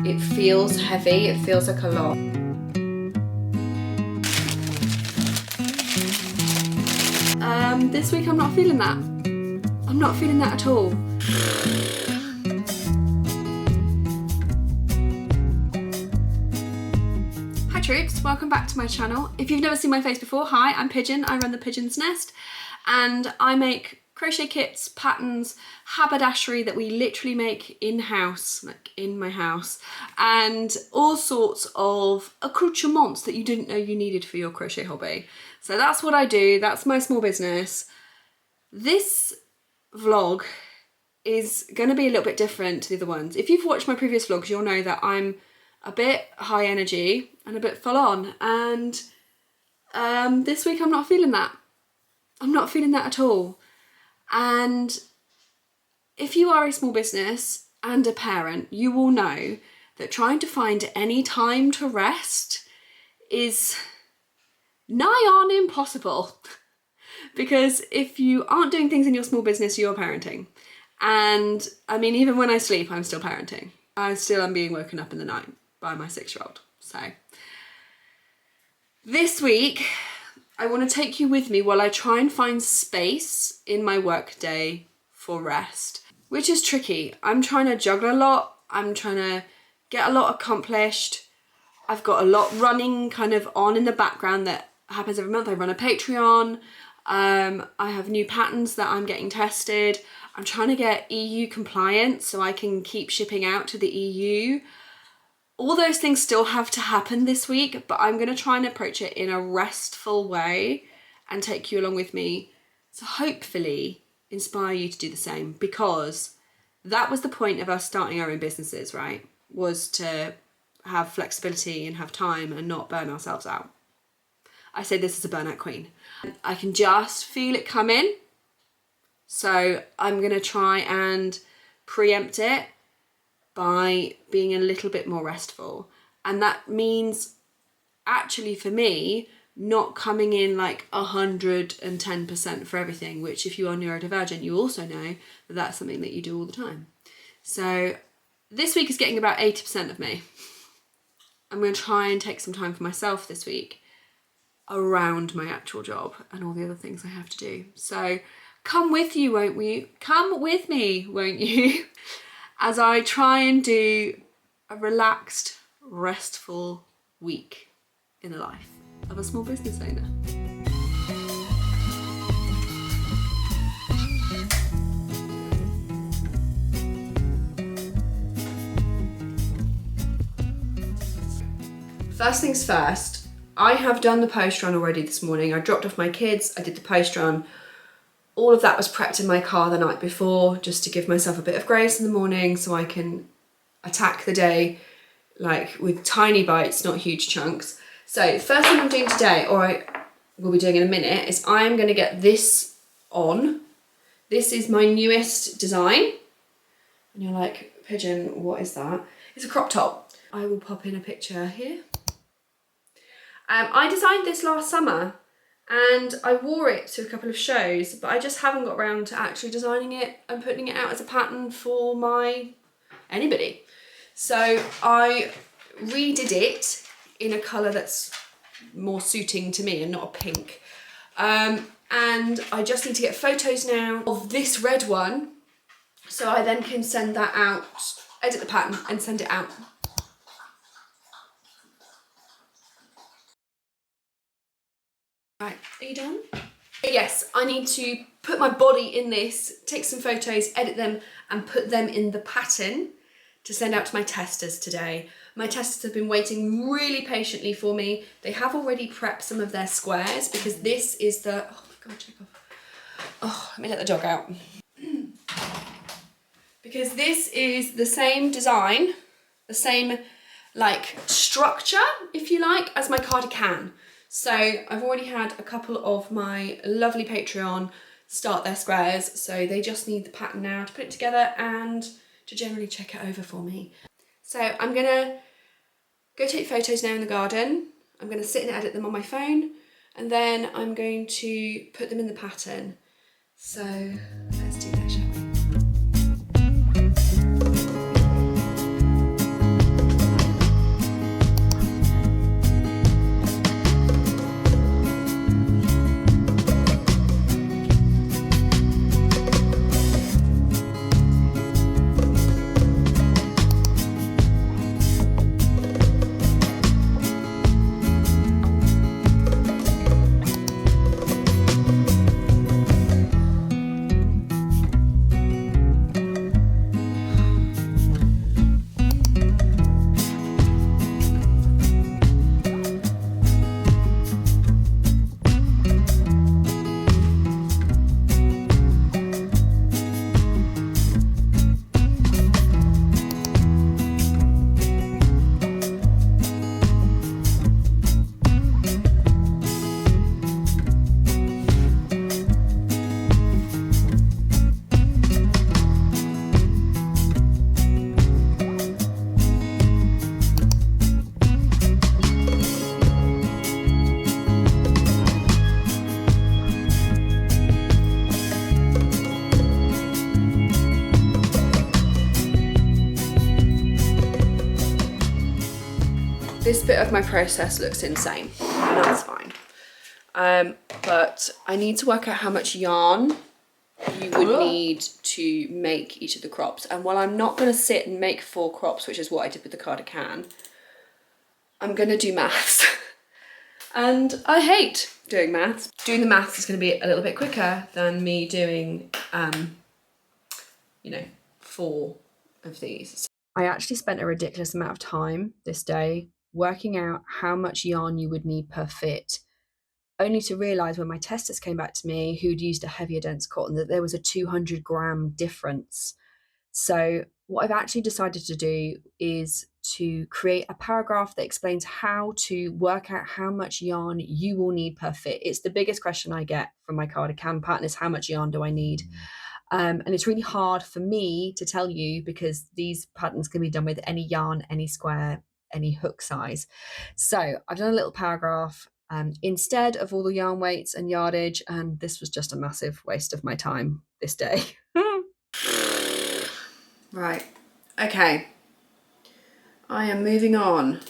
it feels heavy, it feels like a lot. This week I'm not feeling that. I'm not feeling that at all. Hi troops, welcome back to my channel. If you've never seen my face before, hi, I'm Pigeon, I run the Pigeon's Nest, and I make crochet kits, patterns, haberdashery that we literally make in-house, like in my house, and all sorts of accoutrements that you didn't know you needed for your crochet hobby. So that's what I do, that's my small business. This vlog is going to be a little bit different to the other ones. If you've watched my previous vlogs, you'll know that I'm a bit high energy and a bit full on, and this week I'm not feeling that. I'm not feeling that at all. And if you are a small business and a parent, you will know that trying to find any time to rest is nigh on impossible. Because if you aren't doing things in your small business, you're parenting. And I mean, even when I sleep, I'm still parenting. I still am being woken up in the night by my 6-year-old. So this week, I want to take you with me while I try and find space in my work day for rest, which is tricky. I'm trying to juggle a lot. I'm trying to get a lot accomplished. I've got a lot running kind of on in the background that happens every month. I run a Patreon. I have new patterns that I'm getting tested. I'm trying to get EU compliant so I can keep shipping out to the EU. All those things still have to happen this week, but I'm going to try and approach it in a restful way and take you along with me to hopefully inspire you to do the same, because that was the point of us starting our own businesses, right? Was to have flexibility and have time and not burn ourselves out. I say this as a burnout queen. I can just feel it coming, so I'm going to try and preempt it by being a little bit more restful. And that means actually for me, not coming in like 110% for everything, which if you are neurodivergent, you also know that that's something that you do all the time. So this week is getting about 80% of me. I'm going to try and take some time for myself this week around my actual job and all the other things I have to do. So come with you, won't we? Come with me, won't you? As I try and do a relaxed, restful week in the life of a small business owner. First things first, I have done the post run already this morning. I dropped off my kids, I did the post run. All of that was prepped in my car the night before, just to give myself a bit of grace in the morning so I can attack the day like with tiny bites, not huge chunks. So the first thing I'm doing today, or I will be doing in a minute, is I'm going to get this on. This is my newest design. And you're like, Pigeon, what is that? It's a crop top. I will pop in a picture here. I designed this last summer and I wore it to a couple of shows, but I just haven't got around to actually designing it and putting it out as a pattern for anybody. So I redid it in a colour that's more suiting to me and not a pink. And I just need to get photos now of this red one, so I then can send that out, edit the pattern and send it out. Right, are you done? Yes, I need to put my body in this, take some photos, edit them and put them in the pattern to send out to my testers today. My testers have been waiting really patiently for me. They have already prepped some of their squares because this is the, oh my God, check off. Oh, let me let the dog out. Because this is the same design, the same like structure, if you like, as my cardigan. So I've already had a couple of my lovely Patreon start their squares, so they just need the pattern now to put it together and to generally check it over for me. So I'm gonna go take photos now in the garden. I'm gonna sit and edit them on my phone, and then I'm going to put them in the pattern. So let's do that, shall we? This bit of my process looks insane, and that's fine. But I need to work out how much yarn you would need to make each of the crops. And while I'm not going to sit and make 4 crops, which is what I did with the cardigan, I'm going to do maths. And I hate doing maths. Doing the maths is going to be a little bit quicker than me doing, 4 of these. I actually spent a ridiculous amount of time this day working out how much yarn you would need per fit, only to realise when my testers came back to me, who'd used a heavier dense cotton, that there was a 200 gram difference. So what I've actually decided to do is to create a paragraph that explains how to work out how much yarn you will need per fit. It's the biggest question I get from my cardigan partners: how much yarn do I need? And it's really hard for me to tell you, because these patterns can be done with any yarn, any square, any hook size. So I've done a little paragraph instead of all the yarn weights and yardage, and this was just a massive waste of my time this day. Right, okay. I am moving on.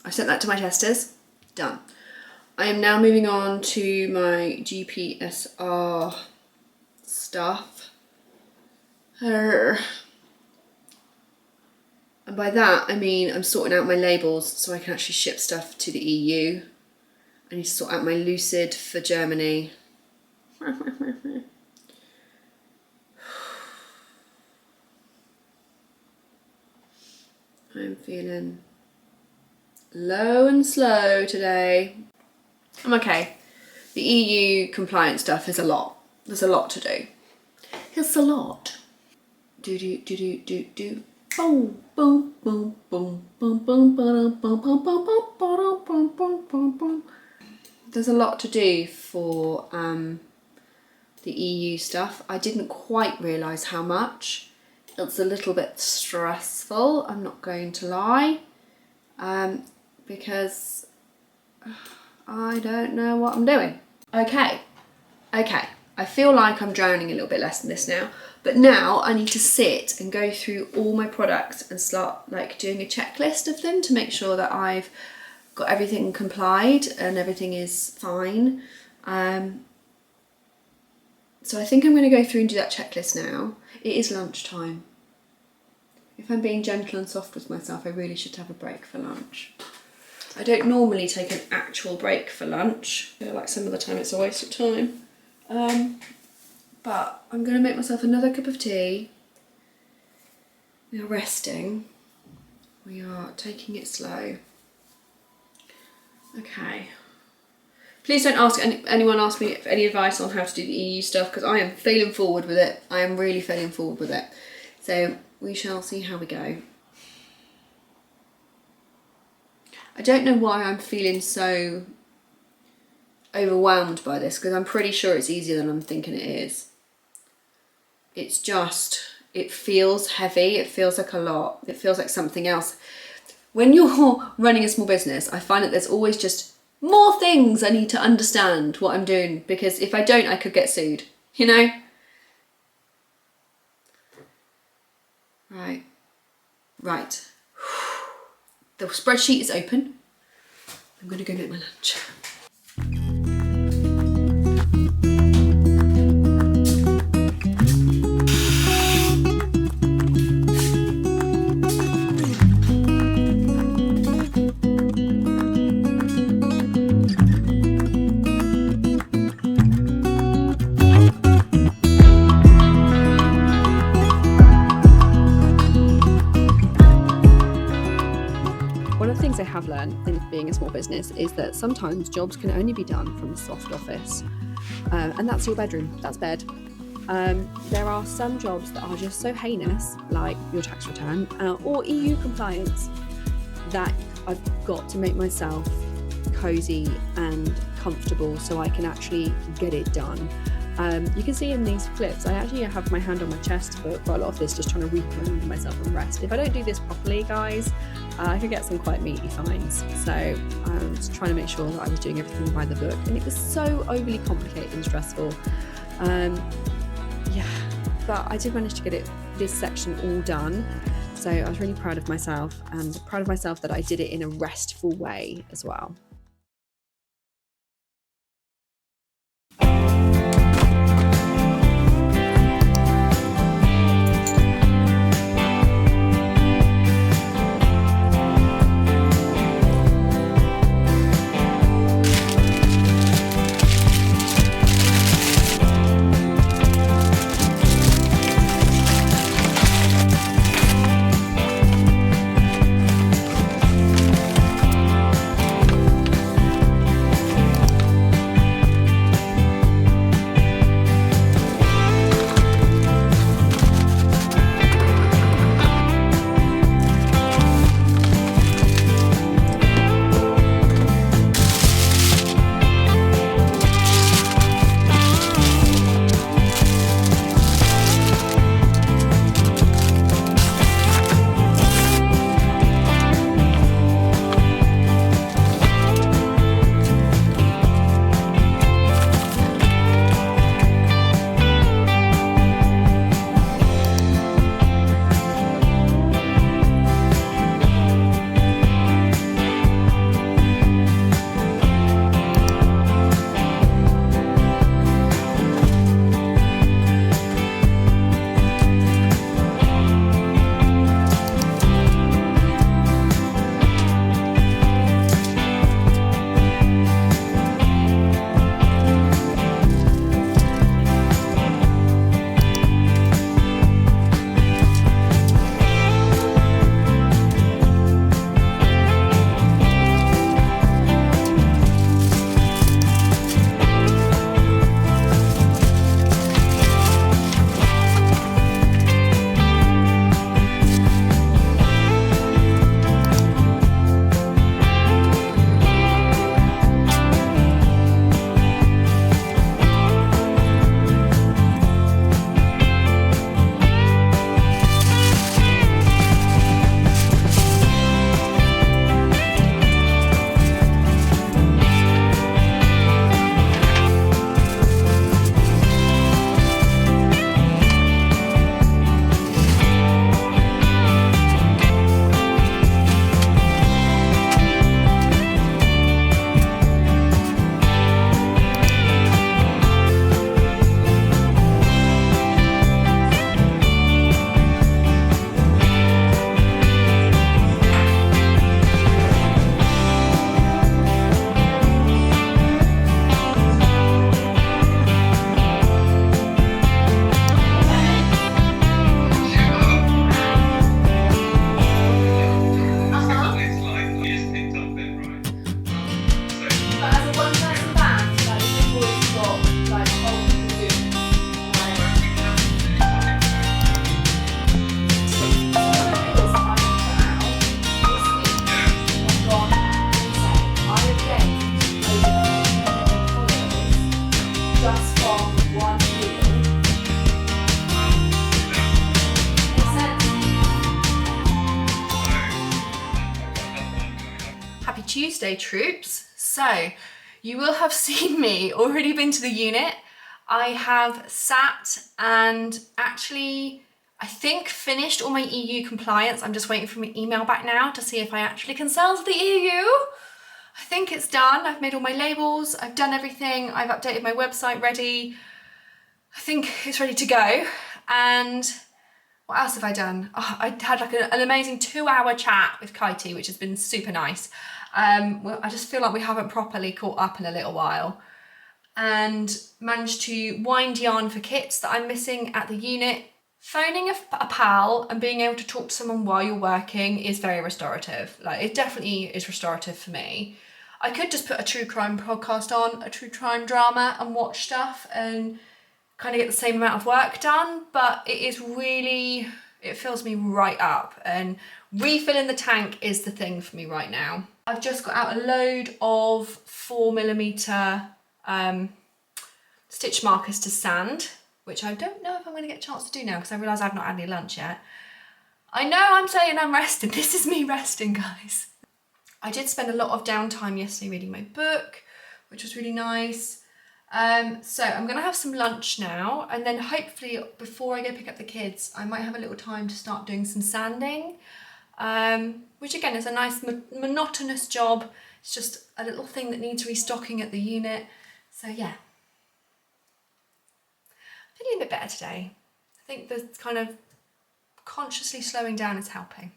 I sent that to my testers. Done. I am now moving on to my GPSR stuff. And by that I mean I'm sorting out my labels so I can actually ship stuff to the EU. I need to sort out my Lucid for Germany. I'm feeling low and slow today. I'm okay. The EU compliance stuff is a lot. There's a lot to do. It's a lot. Do do do do do do. Boom boom boom boom boom boom boom boom boom boom boom boom boom. There's a lot to do for the EU stuff. I didn't quite realise how much. It's a little bit stressful, I'm not going to lie, because I don't know what I'm doing. Okay, I feel like I'm drowning a little bit less than this now, but now I need to sit and go through all my products and start like doing a checklist of them to make sure that I've got everything complied and everything is fine. So I think I'm going to go through and do that checklist now. It is lunchtime. If I'm being gentle and soft with myself, I really should have a break for lunch. I don't normally take an actual break for lunch. I feel like some of the time it's a waste of time. But I'm going to make myself another cup of tea. We are resting. We are taking it slow. Okay. Please don't ask anyone ask me for any advice on how to do the EU stuff, because I am failing forward with it. I am really failing forward with it. So we shall see how we go. I don't know why I'm feeling so overwhelmed by this, because I'm pretty sure it's easier than I'm thinking it is. It's just, it feels heavy. It feels like a lot. It feels like something else. When you're running a small business, I find that there's always just more things I need to understand what I'm doing, because if I don't, I could get sued, you know? Right. The spreadsheet is open. I'm going to go make my lunch. I have learned in being a small business is that sometimes jobs can only be done from the soft office, and that's your bedroom, that's bed. There are some jobs that are just so heinous, like your tax return or EU compliance, that I've got to make myself cozy and comfortable so I can actually get it done. You can see in these clips I actually have my hand on my chest for quite a lot of this, just trying to reground myself and rest. If I don't do this properly, guys, I could get some quite meaty fines. So I was trying to make sure that I was doing everything by the book, and it was so overly complicated and stressful. Yeah, but I did manage to get this section all done. So I was really proud of myself, and proud of myself that I did it in a restful way as well. Tuesday, troops. So you will have seen me already been to the unit. I have sat and actually I think finished all my EU compliance. I'm just waiting for my email back now to see if I actually can sell to the EU. I think it's done. I've made all my labels, I've done everything, I've updated my website ready. I think it's ready to go. And what else have I done? Oh, I had like an amazing 2-hour chat with Katie, which has been super nice. Well, I just feel like we haven't properly caught up in a little while, and managed to wind yarn for kits that I'm missing at the unit. Phoning a pal and being able to talk to someone while you're working is very restorative. Like, it definitely is restorative for me. I could just put a true crime podcast on, a true crime drama, and watch stuff and kind of get the same amount of work done, but it fills me right up, and refilling the tank is the thing for me right now. I've just got out a load of 4mm stitch markers to sand, which I don't know if I'm going to get a chance to do now because I realise I've not had any lunch yet. I know I'm saying I'm resting. This is me resting, guys. I did spend a lot of downtime yesterday reading my book, which was really nice. So I'm gonna have some lunch now, and then hopefully before I go pick up the kids, I might have a little time to start doing some sanding, which again is a nice monotonous job. It's just a little thing that needs restocking at the unit. So yeah, feeling a bit better today. I think the kind of consciously slowing down is helping.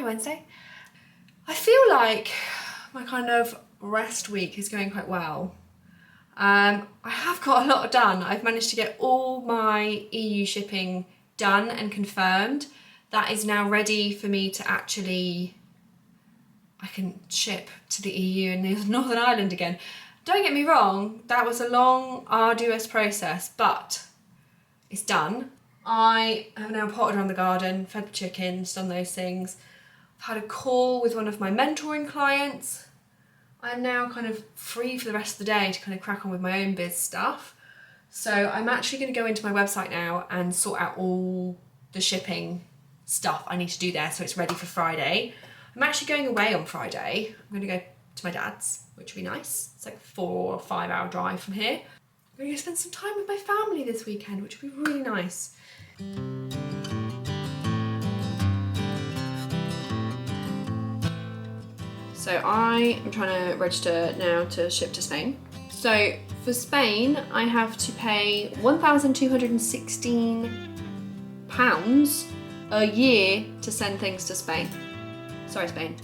Wednesday. I feel like my kind of rest week is going quite well. I have got a lot done. I've managed to get all my EU shipping done and confirmed. That is now ready for me to actually, I can ship to the EU and Northern Ireland again. Don't get me wrong, that was a long, arduous process, but it's done. I have now potted around the garden, fed the chickens, done those things. I've had a call with one of my mentoring clients. I'm now kind of free for the rest of the day to kind of crack on with my own biz stuff. So I'm actually going to go into my website now and sort out all the shipping stuff I need to do there so it's ready for Friday. I'm actually going away on Friday. I'm going to go to my dad's, which will be nice. It's like a 4 or 5 hour drive from here. I'm going to go spend some time with my family this weekend, which will be really nice. So I am trying to register now to ship to Spain. So for Spain, I have to pay £1,216 a year to send things to Spain. Sorry, Spain,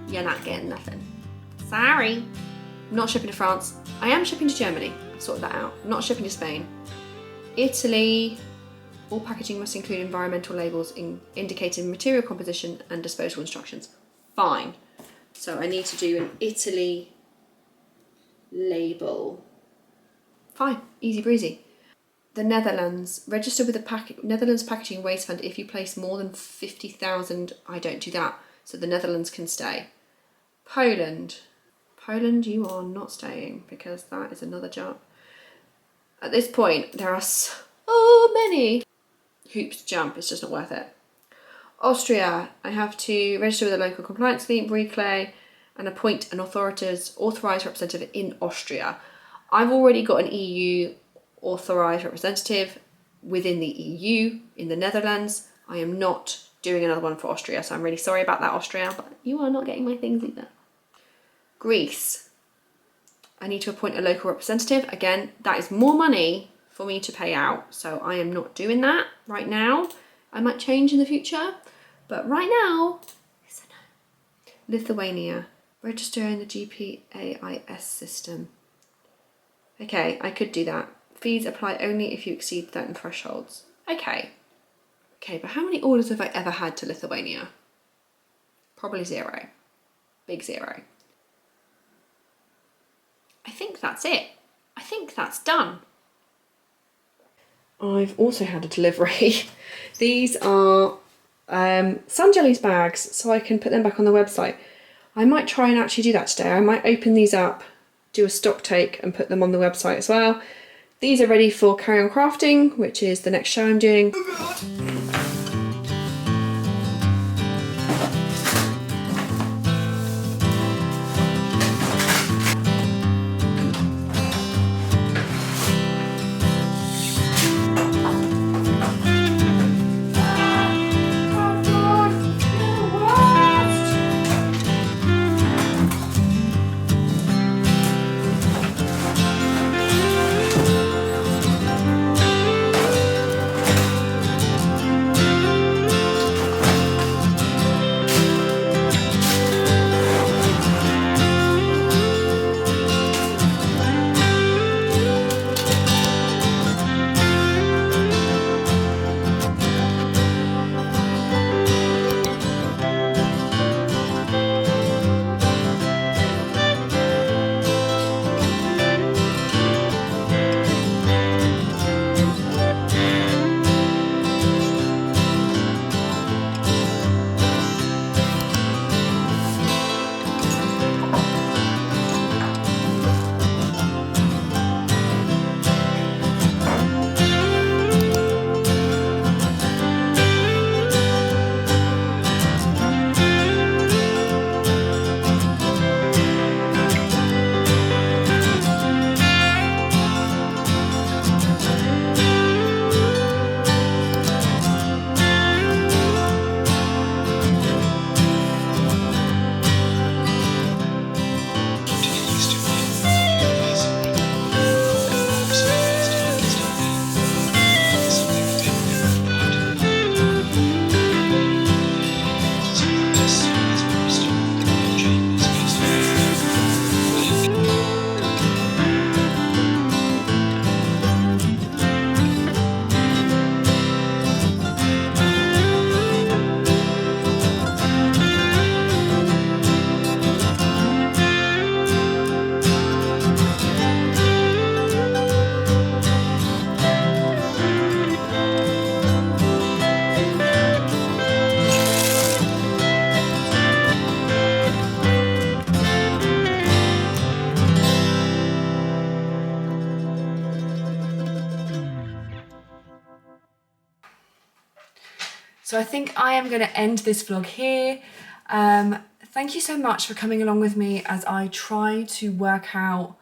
you're not getting nothing. Sorry. I'm not shipping to France. I am shipping to Germany. I've sorted that out. I'm not shipping to Spain. Italy, all packaging must include environmental labels indicating material composition and disposal instructions. Fine. So I need to do an Italy label. Fine, easy breezy. The Netherlands, register with the Netherlands Packaging Waste Fund if you place more than 50,000. I don't do that, so the Netherlands can stay. Poland, you are not staying because that is another job. At this point, there are so many hoops to jump, it's just not worth it. Austria, I have to register with a local compliance scheme, Reclay, and appoint an authorised representative in Austria. I've already got an EU authorised representative within the EU in the Netherlands. I am not doing another one for Austria, so I'm really sorry about that, Austria, but you are not getting my things either. Greece, I need to appoint a local representative. Again, that is more money for me to pay out, so I am not doing that right now. I might change in the future, but right now, it's a no. Lithuania, register in the GPAIS system. Okay, I could do that. Fees apply only if you exceed certain thresholds. Okay, but how many orders have I ever had to Lithuania? Probably 0. Big 0. I think that's it. I think that's done. I've also had a delivery. These are Sun Jellies bags, so I can put them back on the website. I might try and actually do that today. I might open these up, do a stock take and put them on the website as well. These are ready for carry on crafting, which is the next show I'm doing. So I think I am going to end this vlog here. Thank you so much for coming along with me as I try to work out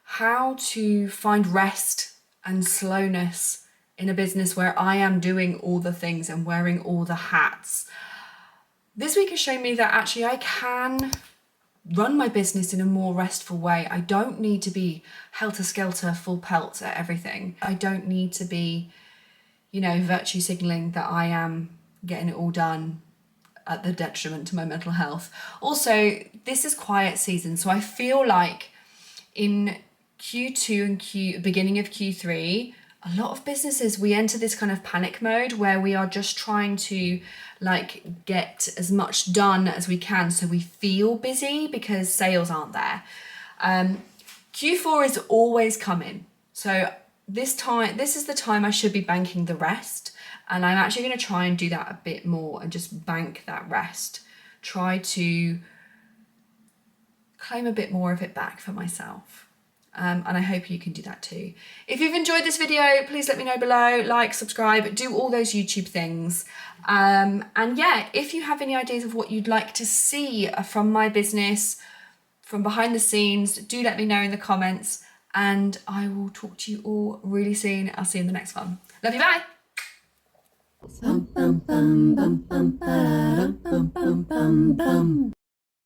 how to find rest and slowness in a business where I am doing all the things and wearing all the hats. This week has shown me that actually I can run my business in a more restful way. I don't need to be helter-skelter, full pelt at everything. I don't need to be, you know, virtue signaling that I am getting it all done at the detriment to my mental health. Also, this is quiet season, so I feel like in Q2 and beginning of Q3, a lot of businesses, we enter this kind of panic mode where we are just trying to like get as much done as we can so we feel busy because sales aren't there. Q4 is always coming. So this is the time I should be banking the rest. And I'm actually going to try and do that a bit more and just bank that rest. Try to claim a bit more of it back for myself. And I hope you can do that too. If you've enjoyed this video, please let me know below, like, subscribe, do all those YouTube things. And yeah, if you have any ideas of what you'd like to see from my business, from behind the scenes, do let me know in the comments. And I will talk to you all really soon. I'll see you in the next one. Love you, bye. Bum, bum, bum, bum, bum, ba-dum, bum, bum, bum, bum.